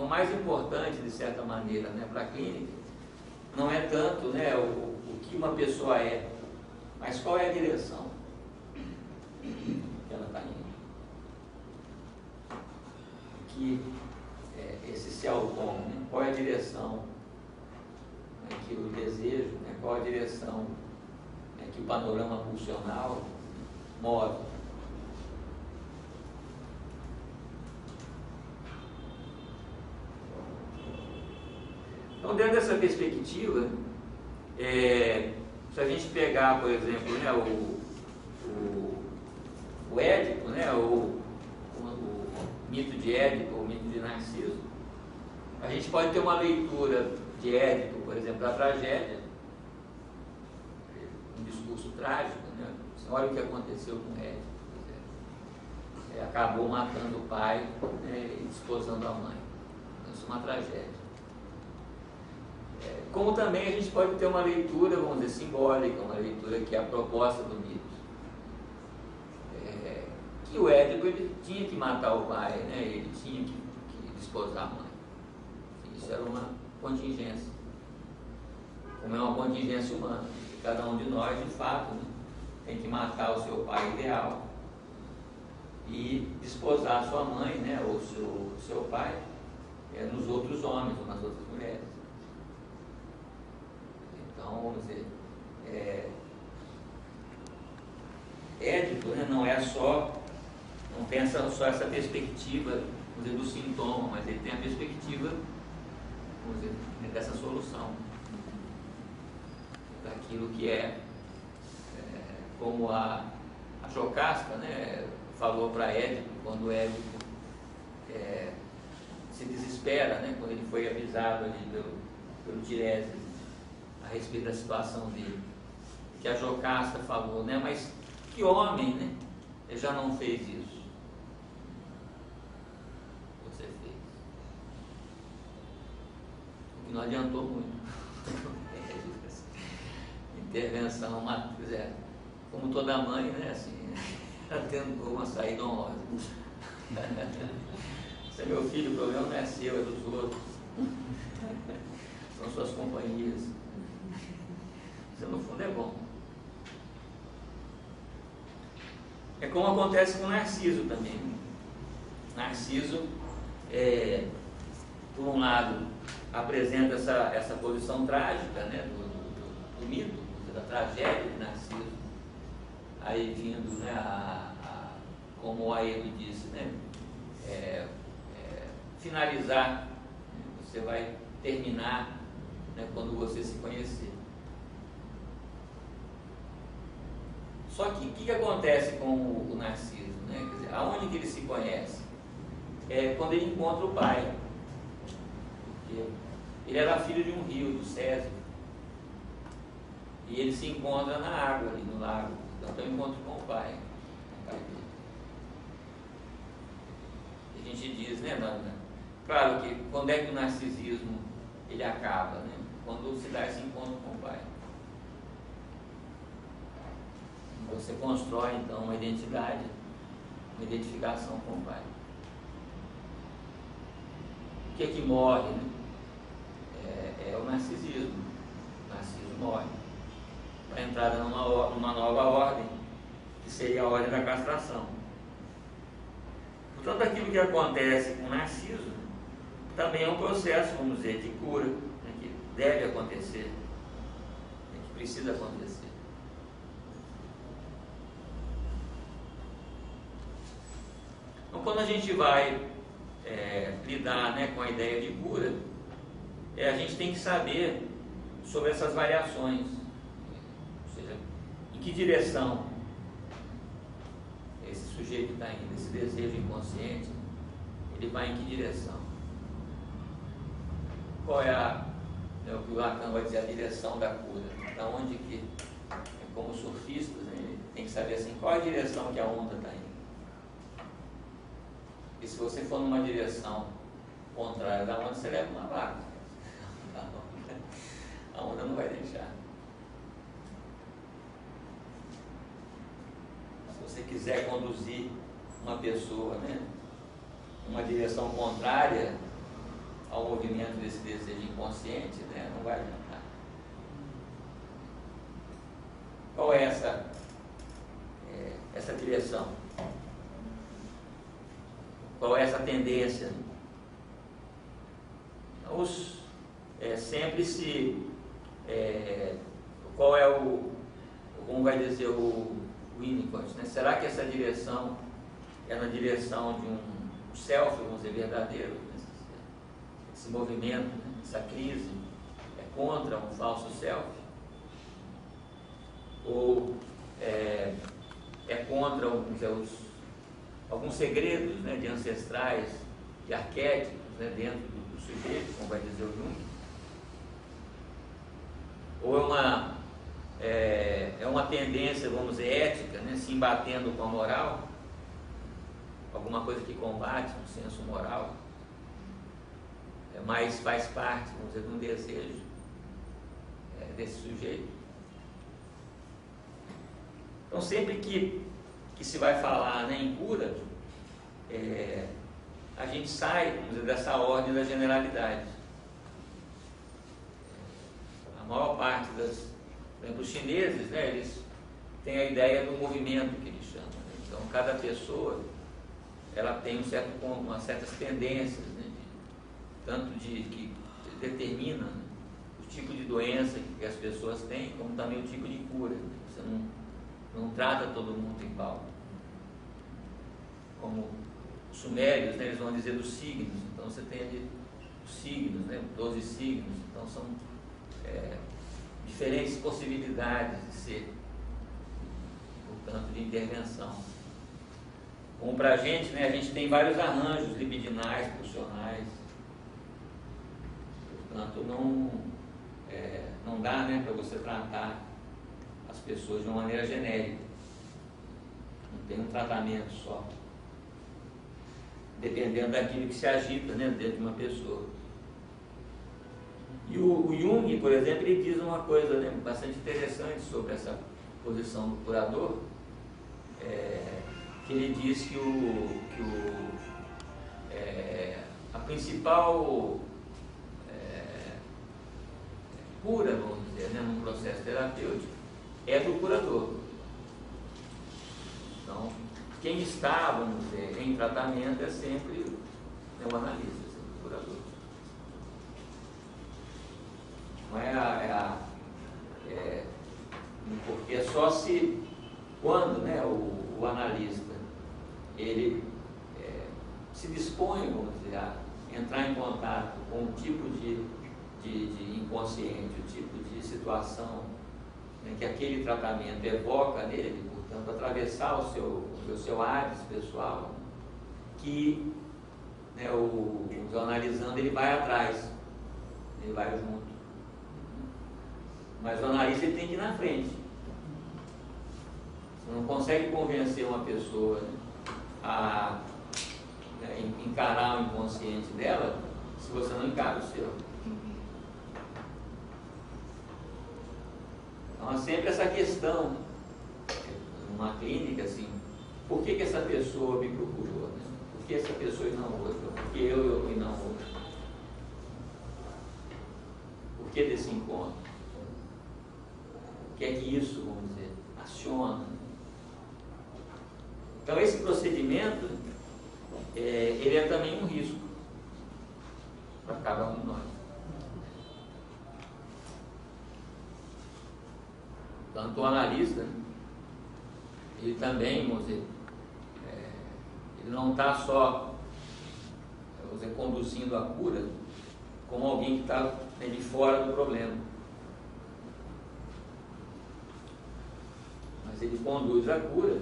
o mais importante, de certa maneira, né, para a clínica, não é tanto, né, o que uma pessoa é, mas qual é a direção que ela está indo. Que esse se autom, né, qual é a direção, né, que o desejo, né, qual é a direção, né, que o panorama pulsional move. Então, dentro dessa perspectiva, se a gente pegar, por exemplo, né, o Édipo, né, o mito de Édipo, o mito de Narciso, a gente pode ter uma leitura de Édipo, por exemplo, da tragédia, um discurso trágico, né? Olha o que aconteceu com Édipo. Acabou matando o pai, né, e desposando a mãe. Isso é uma tragédia. Como também a gente pode ter uma leitura, vamos dizer, simbólica, uma leitura que é a proposta do mito. Que o Édipo ele tinha que matar o pai, né? Ele tinha que desposar a mãe. Isso era uma contingência. Como é uma contingência humana. Cada um de nós, de fato, né, tem que matar o seu pai ideal e desposar a sua mãe, né, ou seu pai, nos outros homens ou nas outras mulheres. Então, vamos dizer, Édipo, né, não pensa só essa perspectiva, vamos dizer, do sintoma, mas ele tem a perspectiva, vamos dizer, dessa solução, daquilo que como a Jocasta, né, falou para Édipo, quando Édipo se desespera, né, quando ele foi avisado ali pelo Tiresias a respeito da situação dele, que a Jocasta falou, né, mas que homem, né, ele já não fez isso? Você fez. O que não adiantou muito. Intervenção, como toda mãe, né, assim, ela tentou uma saída honrosa. Esse é meu filho, o problema não é seu, é dos outros. São suas companhias. Isso no fundo é bom. É como acontece com Narciso também. Narciso, por um lado, apresenta essa posição trágica, né, do mito, da tragédia de Narciso, aí vindo, né, como o Aedo disse, né, finalizar, né, você vai terminar, né, quando você se conhecer. Só que o que acontece com o Narciso, né? Quer dizer, aonde que ele se conhece? Quando ele encontra o pai. Porque ele era filho de um rio, do Césio. E ele se encontra na água, ali no lago. Então tem um encontro com o pai. A gente diz, né, claro que quando é que o narcisismo ele acaba, né? Quando se dá esse encontro com o pai. Você constrói então uma identidade, uma identificação com o pai. O que é que morre, né? É o narcisismo. O narciso morre. Para a entrada numa nova ordem, que seria a ordem da castração. Portanto, aquilo que acontece com o Narciso também é um processo, vamos dizer, de cura, né, que deve acontecer, né, que precisa acontecer. Então, quando a gente vai lidar, né, com a ideia de cura, a gente tem que saber sobre essas variações, ou seja, em que direção esse sujeito está indo, esse desejo inconsciente, ele vai em que direção? Qual é o que o Lacan vai dizer, a direção da cura? Da onde que, como surfistas, né, ele tem que saber assim, qual é a direção que a onda está indo. E se você for numa direção contrária da onda, você leva uma vaca. A onda não vai deixar. Se você quiser conduzir uma pessoa, né, uma direção contrária ao movimento desse desejo inconsciente, né, não vai adiantar. Qual é essa direção? Qual é essa tendência? Sempre se... qual é como vai dizer o Winnicott, né? Será que essa direção é na direção de um self, vamos dizer, verdadeiro? Né? Esse movimento, né? Essa crise é contra um falso self? Ou é contra, vamos dizer, alguns segredos, né, de ancestrais e arquétipos, né, dentro do sujeito, como vai dizer o Jung? Ou é uma tendência, vamos dizer, ética, né, se embatendo com a moral, alguma coisa que combate um senso moral, mas faz parte, vamos dizer, de um desejo desse sujeito. Então, sempre que se vai falar, né, em cura, a gente sai, vamos dizer, dessa ordem da generalidade. A maior parte por exemplo, os chineses, né, eles têm a ideia do movimento que eles chamam, né? Então, cada pessoa, ela tem umas certas tendências, né, tanto que determinam, né, o tipo de doença que as pessoas têm, como também o tipo de cura, né? Você não trata todo mundo igual. Como os sumérios, né, eles vão dizer dos signos. Então você tem ali os signos, né, 12 signos. Então são diferentes possibilidades de ser, portanto, de intervenção. Como para a gente, né, a gente tem vários arranjos libidinais, pulsionais. Portanto, não dá, né, para você tratar as pessoas de uma maneira genérica. Não tem um tratamento só, dependendo daquilo que se agita, né, dentro de uma pessoa. E o Jung, por exemplo, ele diz uma coisa, né, bastante interessante sobre essa posição do curador, que ele diz que a principal cura, vamos dizer, né, num processo terapêutico, é do curador. Então, quem está, vamos dizer, em tratamento é sempre o analista, sempre o curador. Não porque é só se, quando, né, o analista ele se dispõe, vamos dizer, a entrar em contato com um tipo de inconsciente, o tipo de situação, né, que aquele tratamento evoca nele, portanto, atravessar o seu hábito pessoal, que, né, o analisando, ele vai atrás, ele vai junto. Mas o analista ele tem que ir na frente. Você não consegue convencer uma pessoa, né, a encarar o inconsciente dela se você não encara o seu. Então há sempre essa questão, numa clínica, assim, por que essa pessoa me procurou? Né? Por que essa pessoa e não outra? Por que eu e não outra? Por que desse encontro? O que é que isso, vamos dizer, aciona? Então esse procedimento, ele é também um risco para cada um de nós. Tanto o analista, ele também, vamos dizer, ele não está só, vamos dizer, conduzindo a cura, como alguém que está de fora do problema. Mas ele conduz a cura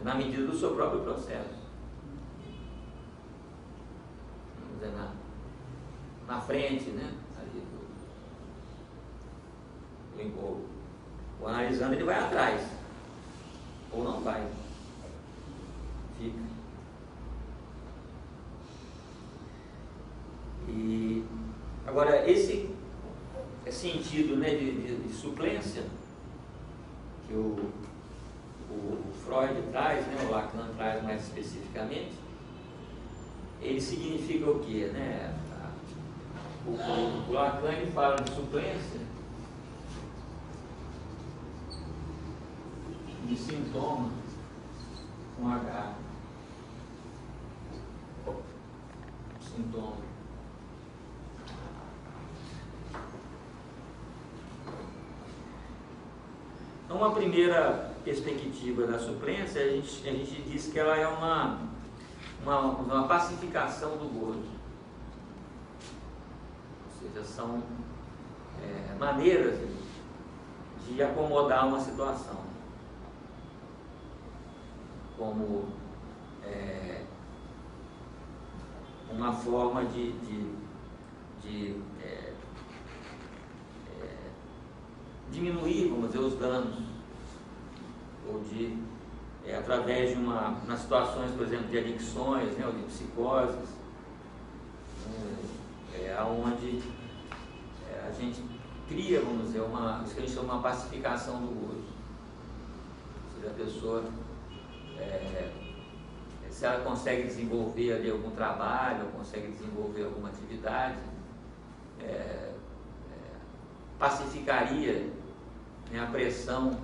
na medida do seu próprio processo. Vamos dizer, na frente, né? Ali o analisando, ele vai atrás. Ou não vai. Fica. E agora, esse sentido, né, de suplência que o Freud traz, né, o Lacan traz mais especificamente, ele significa o quê? Né? O Lacan ele fala de suplência, de sintoma com H. Sintoma. Então, uma primeira perspectiva da suplência, a gente diz que ela é uma pacificação do gozo. Ou seja, são maneiras de acomodar uma situação. Como uma forma de diminuir, vamos dizer, os danos, ou de, através de nas situações, por exemplo, de adicções, né, ou de psicoses, onde a gente cria, vamos dizer, isso que a gente chama uma pacificação do gozo. Ou seja, a pessoa, se ela consegue desenvolver ali algum trabalho, ou consegue desenvolver alguma atividade, pacificaria, né, a pressão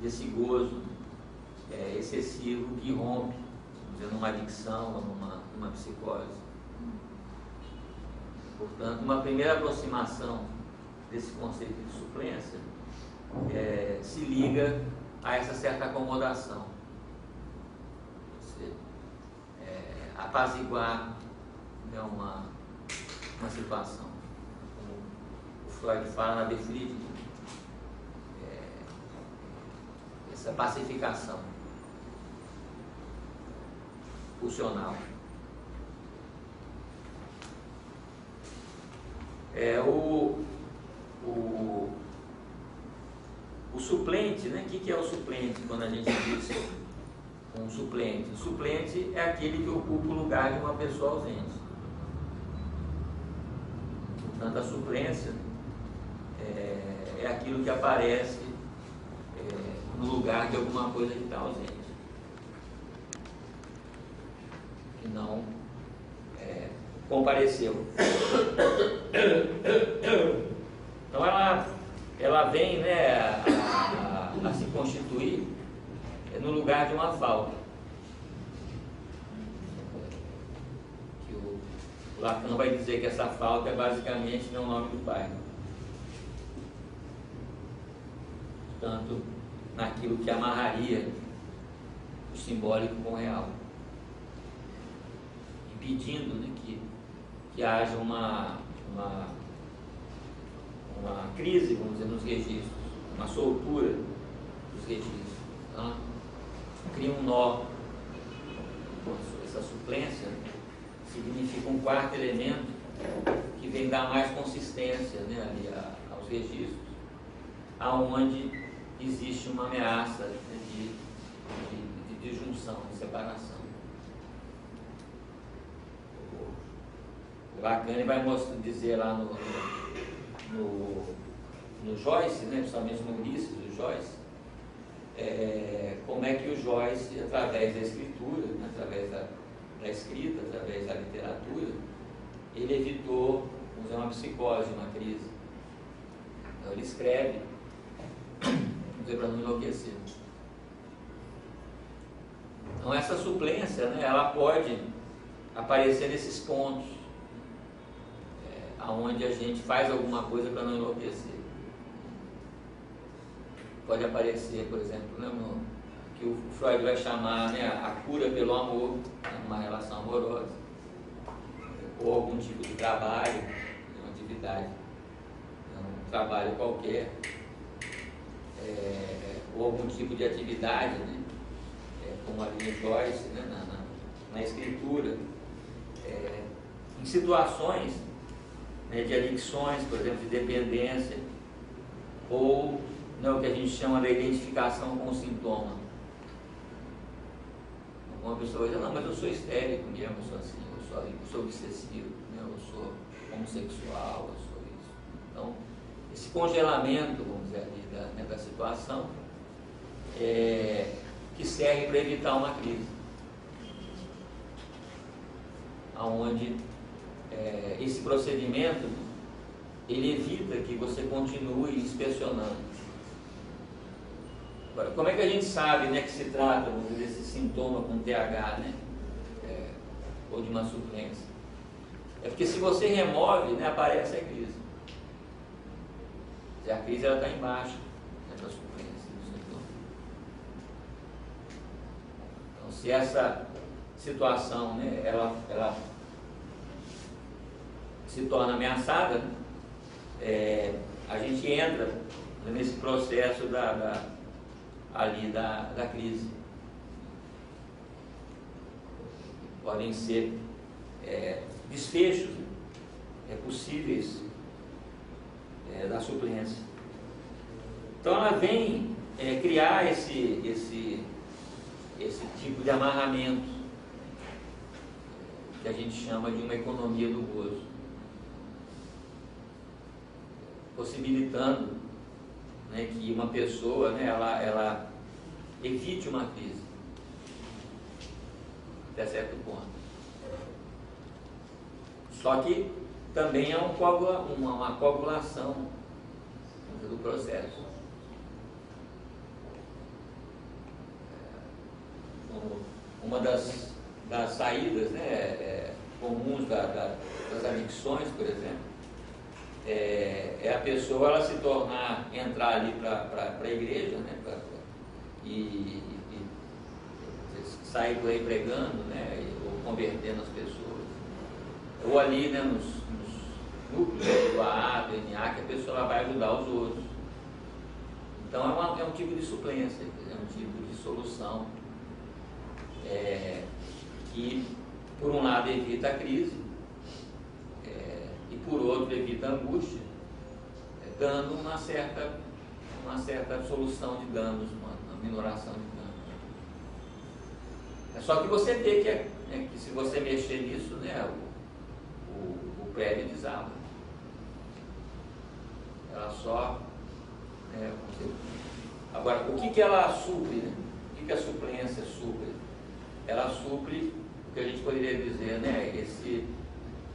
desse gozo excessivo que rompe, vamos dizer, numa adicção ou numa psicose. Portanto, uma primeira aproximação desse conceito de suplência se liga a essa certa acomodação. Você apaziguar, né, uma situação. Como o Freud fala na Befriedigung, essa pacificação pulsional. O suplente, né? O que é o suplente quando a gente diz um suplente? O suplente é aquele que ocupa o lugar de uma pessoa ausente. Portanto, a suplência é aquilo que aparece no lugar de alguma coisa que está ausente, que não compareceu. Então ela vem, né, a se constituir no lugar de uma falta. Que o Lacan vai dizer que essa falta é basicamente o nome do pai. Portanto, naquilo que amarraria o simbólico com o real, impedindo, né, que haja uma crise, vamos dizer, nos registros, uma soltura dos registros. Então, cria um nó. Essa suplência significa um quarto elemento que vem dar mais consistência, né, ali aos registros, aonde existe uma ameaça, né, de disjunção, de separação. O Lacan vai dizer lá no Joyce, né, principalmente no Ulisses do Joyce, como é que o Joyce, através da escritura, né, através da escrita, através da literatura, ele evitou, vamos dizer, uma psicose, uma crise. Então ele escreve, vamos dizer, para não enlouquecer. Então essa suplência, né, ela pode aparecer nesses pontos, onde a gente faz alguma coisa para não enlouquecer. Pode aparecer, por exemplo, né, que o Freud vai chamar, né, a cura pelo amor, né, numa relação amorosa, ou algum tipo de trabalho, uma atividade, um trabalho qualquer, ou algum tipo de atividade, né, como ali no Joyce, né, na escritura, em situações, né, de adicções, por exemplo, de dependência, ou, né, o que a gente chama da identificação com o sintoma. Uma pessoa vai dizer, não, mas eu sou histérico mesmo, eu sou assim, eu sou obsessivo, né, eu sou homossexual, eu sou isso. Então, esse congelamento, vamos dizer, ali, da situação, que serve para evitar uma crise, onde esse procedimento ele evita que você continue inspecionando. Agora, como é que a gente sabe, né, que se trata, vamos dizer, desse sintoma com TH, né, ou de uma suplência? É porque se você remove, né, aparece a crise. E a crise está embaixo, né, da suplência do sintoma. Então, se essa situação, né, ela se torna ameaçada, a gente entra nesse processo da crise. Podem ser desfechos possíveis da suplência. Então ela vem criar esse tipo de amarramento que a gente chama de uma economia do gozo, possibilitando, né, que uma pessoa, né, ela evite uma crise até certo ponto. Só que também é uma coagulação do processo. Uma das saídas, né, comuns das adicções, por exemplo, é a pessoa ela se tornar, entrar ali para a igreja, né, e sair por aí pregando, né, ou convertendo as pessoas, ou ali, né, nos núcleos do AA, do NA, que a pessoa ela vai ajudar os outros. Então é um tipo de suplência, é um tipo de solução que, por um lado, evita a crise, e por outro evita a angústia, dando uma certa solução de danos, uma minoração de danos. É só que você vê que se você mexer nisso, né, o prédio desaba. Ela só... Agora, o que ela supre, né? O que a suplência supre? Ela supre o que a gente poderia dizer, né,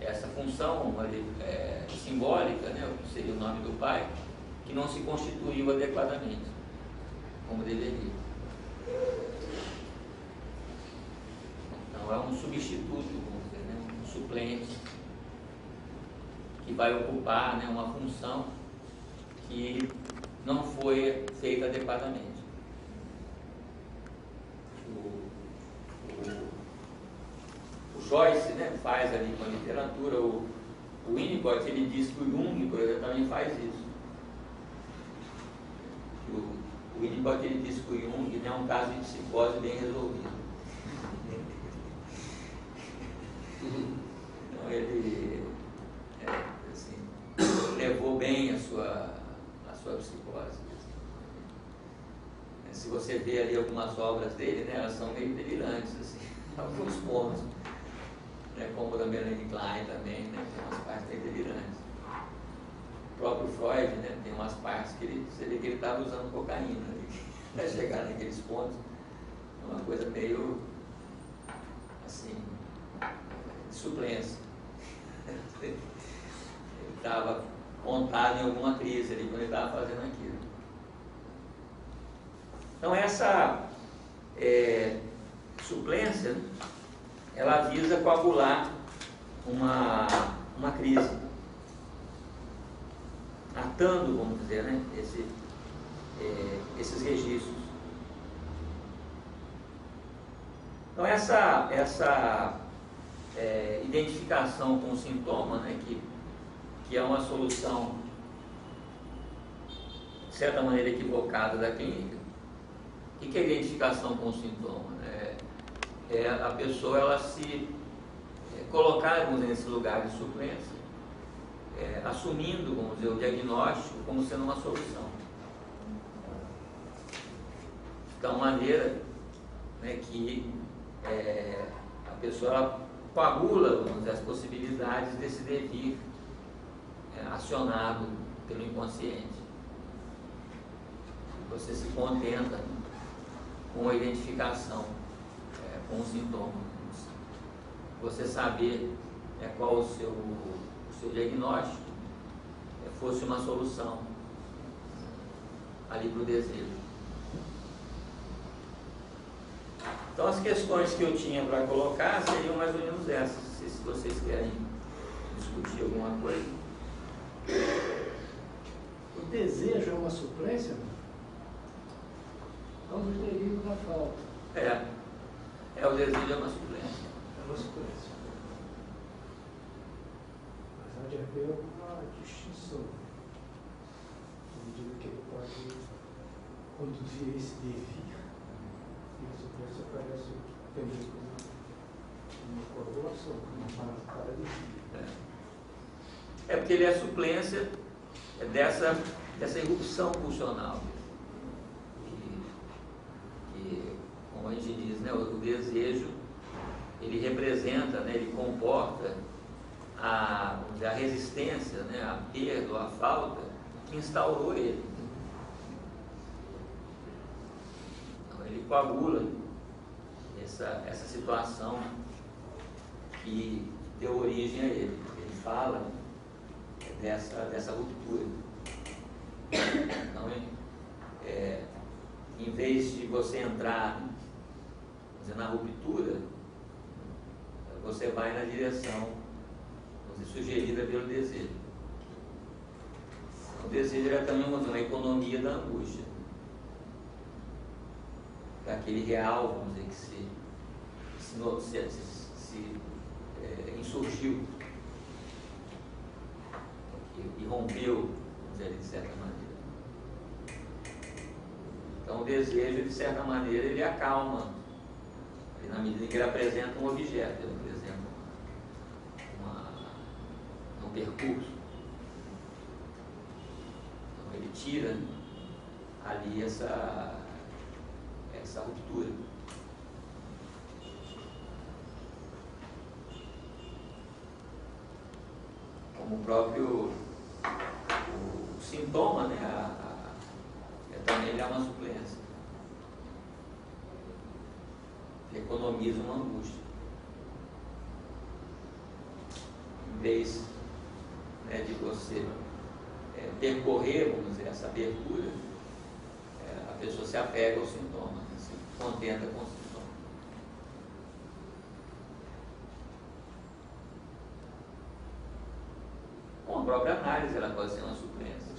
essa função simbólica, né, que seria o nome do pai, que não se constituiu adequadamente, como deveria. Então é um substituto, vamos dizer, né, um suplente, que vai ocupar, né, uma função que não foi feita adequadamente. O Joyce, né, faz ali com a literatura, o Winnicott, ele diz que o Jung, por exemplo, também faz isso. O Winnicott, ele diz que o Jung, né, é um caso de psicose bem resolvido. Então ele assim, levou bem a sua psicose. Se você vê ali algumas obras dele, né, elas são meio delirantes, assim, alguns pontos, né, como o da Melanie Klein também, né, tem umas partes bem delirantes. O próprio Freud, né, tem umas partes que você vê que ele estava usando cocaína ali, para chegar naqueles pontos. É uma coisa meio assim, de suplência. Ele estava montado em alguma crise ali quando ele estava fazendo aquilo. Então essa suplência, ela visa coagular uma crise, atando, vamos dizer, né, esses registros. Então essa identificação com o sintoma, né, que é uma solução, de certa maneira, equivocada da clínica. O que é identificação com o sintoma? É a pessoa ela se colocar, vamos dizer, nesse lugar de suplência, assumindo, vamos dizer, o diagnóstico como sendo uma solução. De tal maneira, né, que a pessoa ela coagula, vamos dizer, as possibilidades desse devir acionado pelo inconsciente. Você se contenta com a identificação com o sintoma. Você saber qual o seu diagnóstico fosse uma solução ali para o desejo. Então as questões que eu tinha para colocar seriam mais ou menos essas. Não sei se vocês querem discutir alguma coisa. O desejo é uma suplência? Vamos derivar da falta. O desejo é uma suplência. É uma suplência. Mas há de haver uma distinção. À medida que ele pode conduzir esse devir, e a suplência parece também uma correlação, uma paradigma. Porque ele é suplência dessa irrupção pulsional. Que, como a gente diz, né, o desejo, ele representa, né, ele comporta a resistência, né, a perda ou a falta que instaurou ele. Então, ele coagula essa situação que deu origem a ele. Ele fala dessa ruptura. Então, em vez de você entrar na ruptura, você vai na direção sugerida pelo desejo. O desejo era também uma economia da angústia. Aquele real, vamos dizer, que se insurgiu e rompeu, vamos dizer, de certa maneira. Então o desejo, de certa maneira, ele acalma, na medida que ele apresenta um objeto, ele apresenta um percurso. Então ele tira ali essa ruptura. Como o próprio sintoma, né? Também ele é uma suplência. Ele economiza uma angústia. Em vez, né, de você percorrer, vamos dizer, essa abertura, a pessoa se apega ao sintoma, né? Se contenta com o sintoma. Com a própria análise, ela pode ser uma suplência.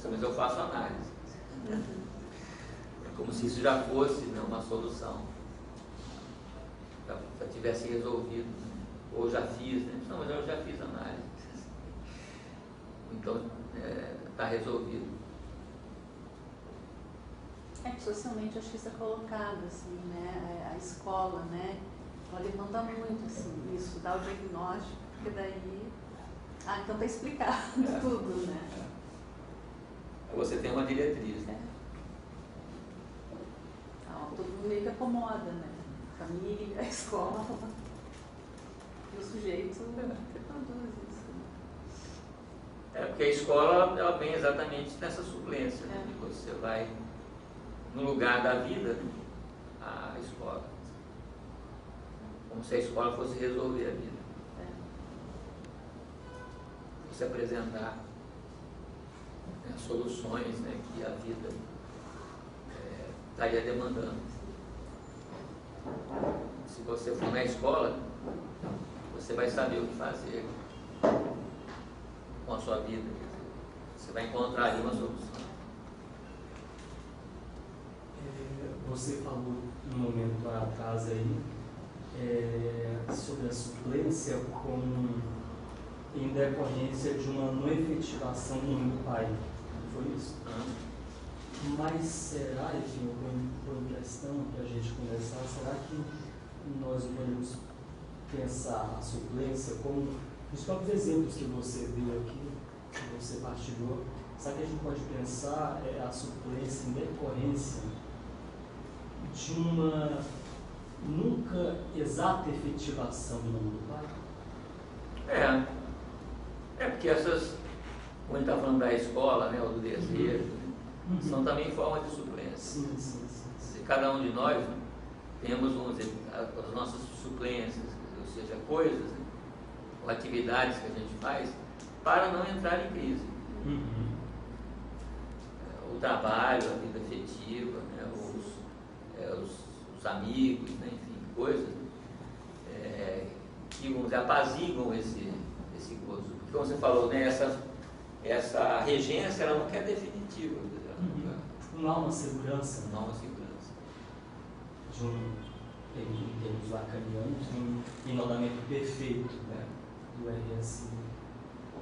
Mas eu faço análise. É como se isso já fosse, né, uma solução. Já tivesse resolvido. Ou já fiz, né? Não, mas eu já fiz análise. Então, está resolvido. Socialmente, acho que isso é colocado, assim, né? A escola, né? Ela demanda muito, assim, isso, dar o diagnóstico, porque daí... então está explicado tudo, né? Você tem uma diretriz, né? Todo mundo meio que acomoda, né? A família, a escola, e o sujeito reproduz isso. Porque a escola, ela vem exatamente nessa suplência, né? Você vai no lugar da vida, né? A escola. Como se a escola fosse resolver a vida. Você apresentar soluções, né, que a vida estaria demandando. Se você for na escola, você vai saber o que fazer com a sua vida. Você vai encontrar ali uma solução. Você falou um momento atrás aí sobre a suplência como em decorrência de uma não efetivação no mundo pai. Foi isso? Mas será, enfim, eu ponho em questão para a gente conversar, será que nós podemos pensar a suplência como os próprios exemplos que você deu aqui, que você partilhou, será que a gente pode pensar a suplência em decorrência de uma nunca exata efetivação no mundo pai? Porque essas, quando está falando da escola, né, ou do desejo, são também formas de suplência. Sim. Cada um de nós temos, vamos dizer, as nossas suplências, ou seja, coisas, né, ou atividades que a gente faz para não entrar em crise. O trabalho, a vida afetiva, né? os amigos, né? Enfim, coisas que vamos dizer, apaziguam esse gozo. Porque, como você falou, né? Essa regência ela nunca é definitiva. Não há uma segurança. Não há uma segurança. Em termos lacanianos, um enodamento perfeito, né? Do RSI.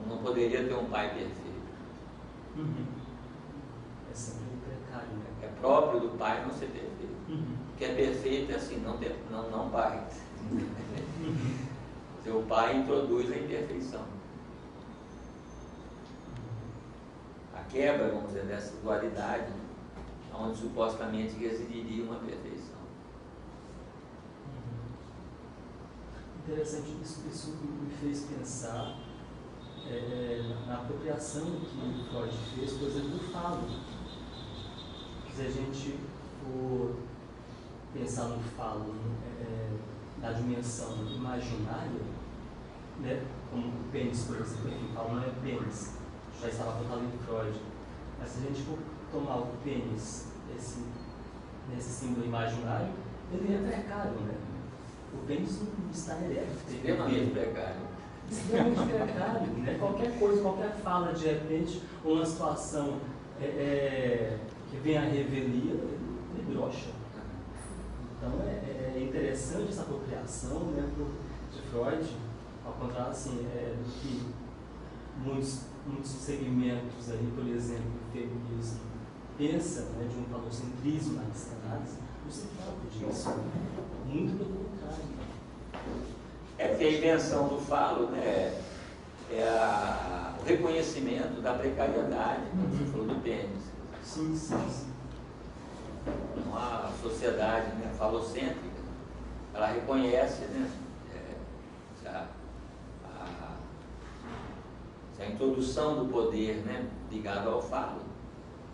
Não poderia ter um pai perfeito. É sempre precário, né? É próprio do pai não ser perfeito. O que é perfeito é assim, não pai. Seu pai introduz a imperfeição. A quebra, vamos dizer, dessa dualidade, onde supostamente residiria uma perfeição. Interessante, isso me fez pensar na apropriação que Freud fez, por exemplo, do falo. Se a gente for pensar no falo na dimensão imaginária, né, como o pênis, por exemplo, enfim, o falo não é pênis, já estava apontado em Freud, mas se a gente for tomar o pênis nesse símbolo imaginário, ele é precário, né? O pênis não está ereto. Extremamente precário. Extremamente precário, né? Qualquer coisa, qualquer fala, de repente, ou uma situação que vem à revelia, ele brocha. Então é interessante essa apropriação, né, de Freud, ao contrário assim, do que muitos segmentos aí, por exemplo, o feminismo pensa, né, de um falocentrismo na psicanálise, não se trata disso. Muito pelo contrário. Porque a invenção do falo, né, o reconhecimento da precariedade, você falou do pênis. Sim. Então, a sociedade, né, falocêntrica, ela reconhece, né, a introdução do poder, né, ligado ao falo,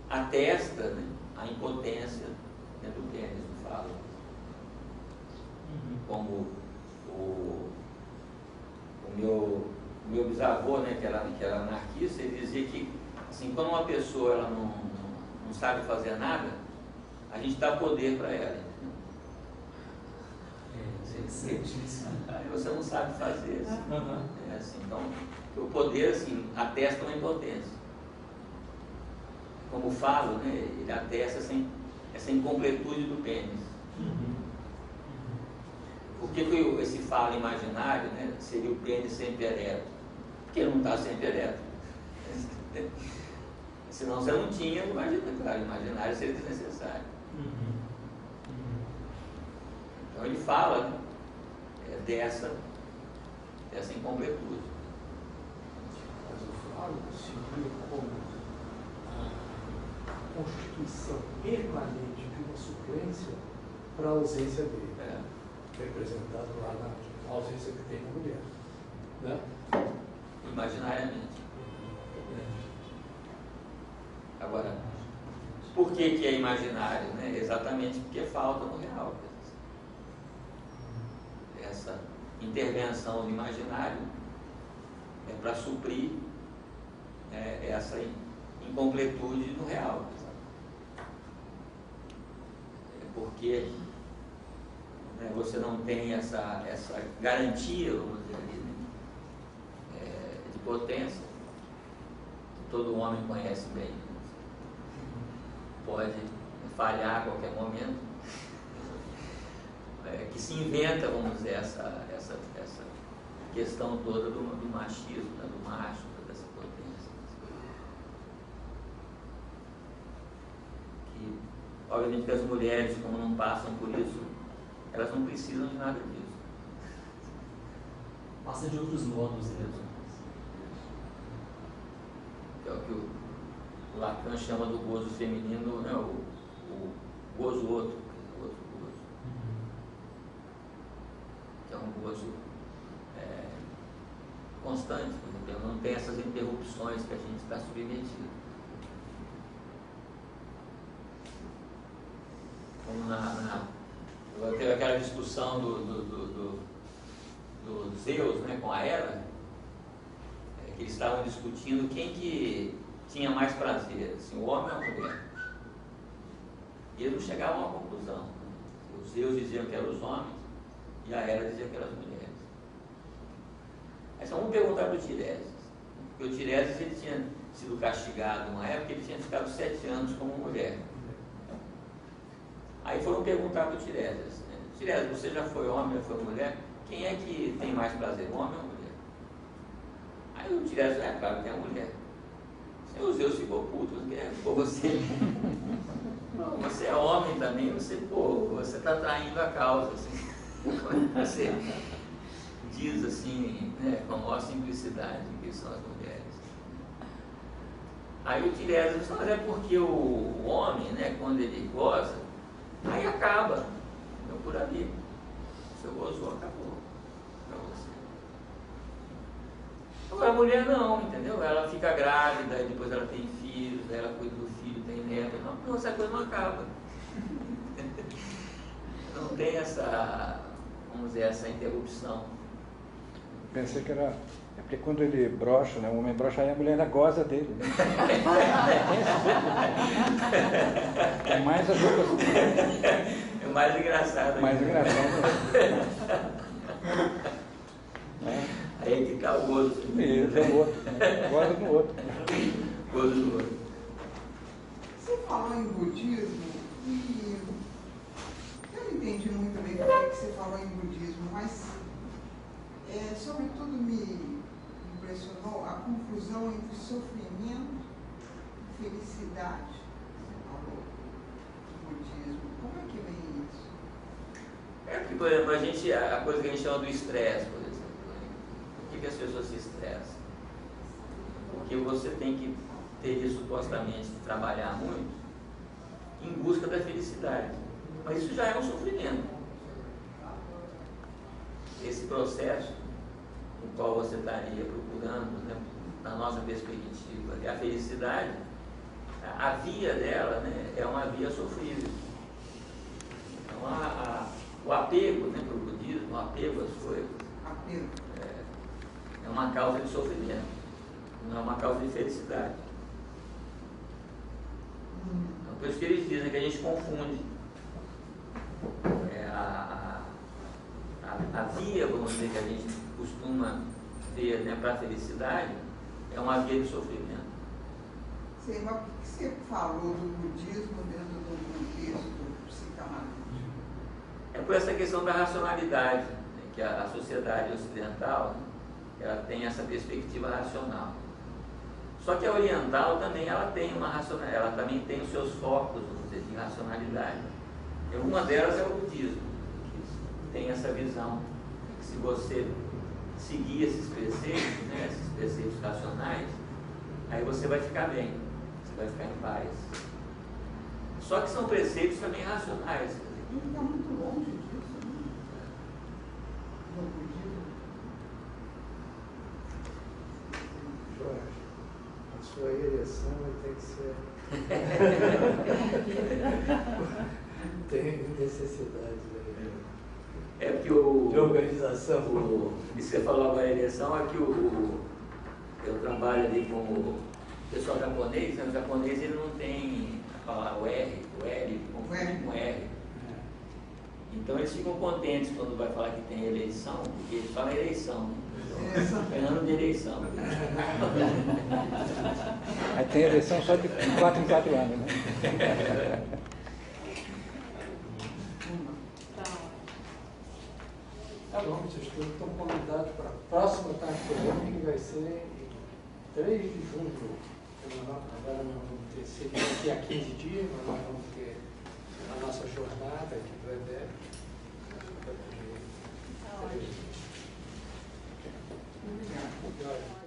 atesta, né, a impotência, né, do pênis, do falo. Como o meu bisavô, né, que era anarquista, ele dizia que assim, quando uma pessoa ela não sabe fazer nada, a gente dá poder para ela. Aí você não sabe fazer. Assim. Assim, então, o poder assim, atesta uma impotência. Como falo, né, ele atesta essa incompletude do pênis. Por que esse falo imaginário, né, seria o pênis sempre ereto? Porque ele não está sempre ereto. Senão você não tinha o imaginário seria desnecessário. Então ele fala, né, dessa incompletude. Mas o falo se viu como a constituição permanente de uma suplência para a ausência dele. Representado lá na ausência que tem na mulher. Né? Imaginariamente. Agora, por que é imaginário? Né? Exatamente porque falta no real. Essa intervenção do imaginário é para suprir essa incompletude no real. Porque você não tem essa garantia, vamos dizer ali, né, de potência, que todo homem conhece bem. Pode falhar a qualquer momento, que se inventa, vamos dizer, essa questão toda do machismo, né, do macho, dessa potência. Que, obviamente, que as mulheres, como não passam por isso, elas não precisam de nada disso. Passa de outros modos mesmo. Que é o que o Lacan chama do gozo feminino, né? O gozo outro gozo. Que é um gozo constante, por exemplo, não tem essas interrupções que a gente está submetido. Como teve aquela discussão do Zeus, né, com a Hera, que eles estavam discutindo quem que tinha mais prazer, assim, o homem ou a mulher. E eles não chegavam a uma conclusão. Os Zeus diziam que eram os homens e a Hera dizia que eram as mulheres. Aí só vamos perguntar para o Tiresias, porque o Tiresias ele tinha sido castigado numa época, ele tinha ficado 7 anos como mulher. Aí foram perguntar para o Tiresias, né? Tiresias, você já foi homem, já foi mulher? Quem é que tem mais prazer, homem ou mulher? Aí o Tiresias, claro que é a mulher. Aí o Zeus ficou puto, pô, você... Não, você é homem também, você está traindo a causa, assim. Você diz assim, né, com a maior simplicidade que são as mulheres. Aí o Tiresias disse, mas é porque o homem, né, quando ele goza, aí acaba, por ali. Você gozou, acabou para você. Agora a mulher não, entendeu? Ela fica grávida, depois ela tem filhos, ela cuida do filho, tem neto, não, essa coisa não acaba. Não tem essa, vamos dizer, essa interrupção. Pensei que era... É porque quando ele brocha, né, o homem brocha, aí a mulher ainda goza dele. Né? É mais a É mais engraçado. Mais engraçado. Aí fica o gozo. Isso, é o outro. Né? Goza no outro. Gozo no outro. Você falou em budismo e eu não entendi muito bem o que você falou em budismo, mas sobretudo me impressionou a confusão entre sofrimento e felicidade. Você falou do budismo. Como é que vem isso? É porque, por exemplo, a coisa que a gente chama do estresse, por exemplo. Por que as pessoas se estressam? Porque você tem que ter supostamente de trabalhar muito em busca da felicidade. Mas isso já é um sofrimento. Esse processo no qual você estaria procurando, né, na nossa perspectiva, a felicidade, a via dela, né, é uma via sofrível. Então, o apego, né, para o budismo, o apego às coisas, é uma causa de sofrimento, não é uma causa de felicidade. Então, por isso que eles dizem que a gente confunde a via, vamos dizer, que a gente costuma ter, né, para a felicidade, é uma via de sofrimento. Sei, mas por que você falou do budismo dentro do contexto psicanalítico? É por essa questão da racionalidade, né, que a sociedade ocidental, né, ela tem essa perspectiva racional. Só que a oriental também ela tem uma racionalidade, ela também tem os seus focos, vamos dizer, de racionalidade. E uma delas é o budismo, que tem essa visão que se você seguir esses preceitos, né, esses preceitos racionais, aí você vai ficar bem, você vai ficar em paz. Só que são preceitos também racionais. Não está muito longe disso, né? No budismo. Jorge, a sua ereção vai ter que ser... Tem necessidade É porque de organização. Isso que você falou agora, a ereção, é que eu trabalho ali com o pessoal japonês, né? O japonês ele não tem a palavra o L, confunde com R. Então eles ficam contentes quando vai falar que tem eleição, porque eles falam eleição, né? Ano de eleição. Aí tem eleição só de 4 em 4 anos, né? Tá bom, vocês todos estão convidados para a próxima tarde polêmica, que vai ser em 3 de junho. Agora nós vamos ter, seria daqui a 15 dias, mas nós vamos ter a nossa jornada aqui do EBEC. Tá ótimo. Obrigada. Obrigado.